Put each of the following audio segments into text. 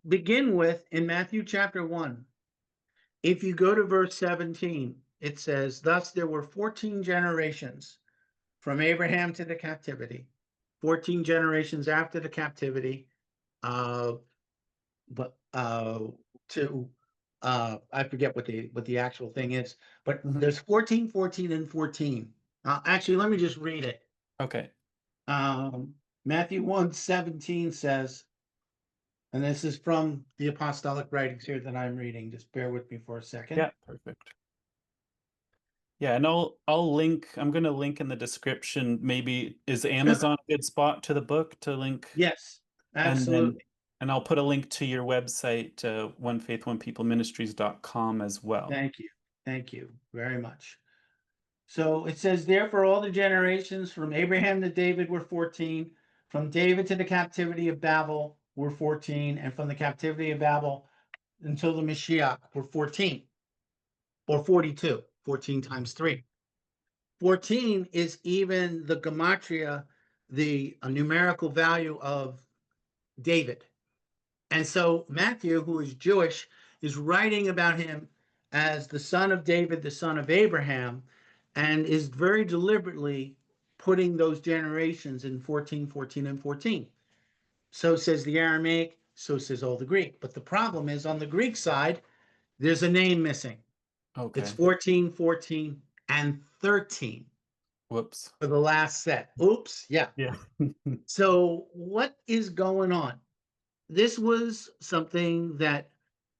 begin with in Matthew chapter 1. If you go to verse 17, it says, thus there were 14 generations from Abraham to the captivity, 14 generations after the captivity, uh, but to I forget what the actual thing is, but Mhm. there's 14, 14, and 14. Actually, let me just read it. Okay. Um, Matthew 1:17 says, and this is from the apostolic writings here that I'm reading. Just bear with me for a second. Yeah, perfect. Yeah, and I'll link. I'm going to link in the description. Maybe is Amazon a good spot to the book to link, Yes, and then absolutely. and I'll put a link to your website, onefaith1peopleministries.com as well. Thank you. Thank you very much. So it says, therefore, all the generations from Abraham to David were 14, from David to the captivity of Babel were 14, and from the captivity of Babel until the Mashiach were 14, or 42, 14 times 3. 14 is even the gematria, the numerical value of David. And so Matthew, who is Jewish, is writing about him as the son of David, the son of Abraham, and is very deliberately putting those generations in 14, 14, and 14. So says the Aramaic, so says all the Greek. But the problem is on the Greek side, there's a name missing. It's Okay. 14, 14, and 13 Whoops. for the last set. Oops, yeah. Yeah. So what is going on? This was something that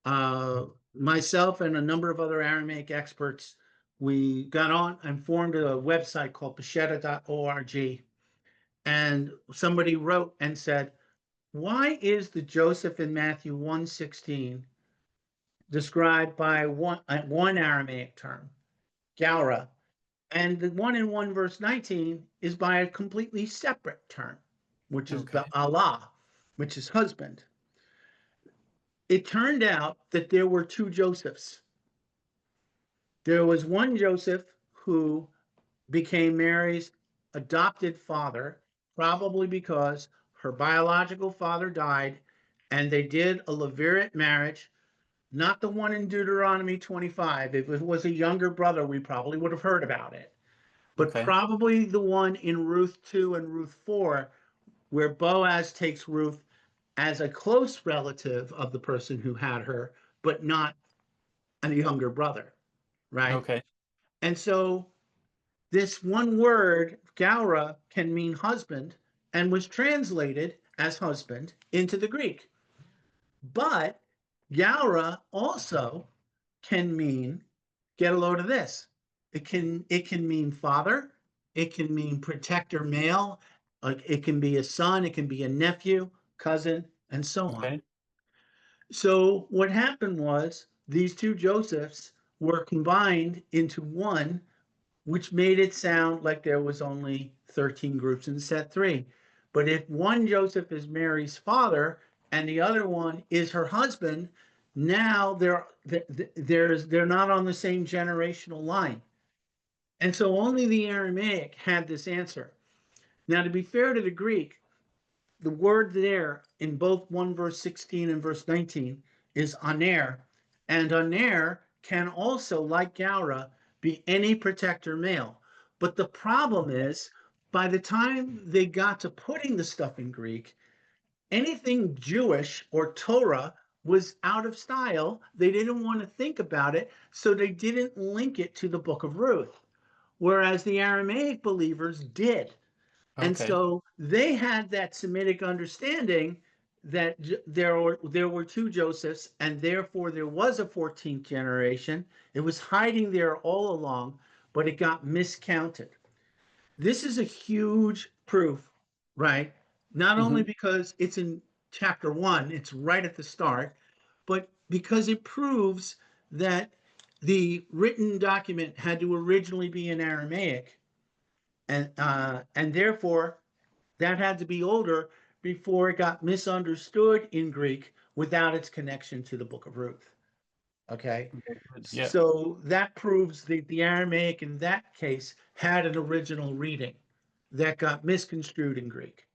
uh, myself and a number of other Aramaic experts, we got on and formed a website called Peshitta.org. And somebody wrote and said, why is the Joseph in Matthew 1:16 described by one Aramaic term, Gaura, and the one in 1 verse 19 is by a completely separate term, which is Okay. Allah, which is husband. It turned out that there were two Josephs. There was one Joseph who became Mary's adopted father, probably because her biological father died and they did a Levirate marriage, not the one in Deuteronomy 25. If it was a younger brother, we probably would have heard about it, but Okay. probably the one in Ruth 2 and Ruth 4, where Boaz takes Ruth as a close relative of the person who had her, but not a younger brother, right? Okay. And so this one word, gaura, can mean husband and was translated as husband into the Greek. But gaura also can mean, get a load of this. It can mean father, it can mean protector male, like it can be a son, it can be a nephew, cousin, and so on. Okay. So what happened was these two Josephs were combined into one, which made it sound like there was only 13 groups in set three. But if one Joseph is Mary's father and the other one is her husband, now they're not on the same generational line. And so only the Aramaic had this answer. Now, to be fair to the Greek, the word there in both 1 verse 16 and verse 19 is aner, and aner can also, like gaura, be any protector male. But the problem is, by the time they got to putting the stuff in Greek, anything Jewish or Torah was out of style. They didn't want to think about it, so they didn't link it to the book of Ruth, whereas the Aramaic believers did. And Okay. so they had that Semitic understanding that there were two Josephs, and therefore there was a 14th generation. It was hiding there all along, but it got miscounted. This is a huge proof, right? Not only Hmm. because it's in chapter 1, it's right at the start, but because it proves that the written document had to originally be in Aramaic, and therefore that had to be older before it got misunderstood in Greek without its connection to the book of Ruth. Okay. Okay, good. Yeah. So that proves that the Aramaic in that case had an original reading that got misconstrued in Greek.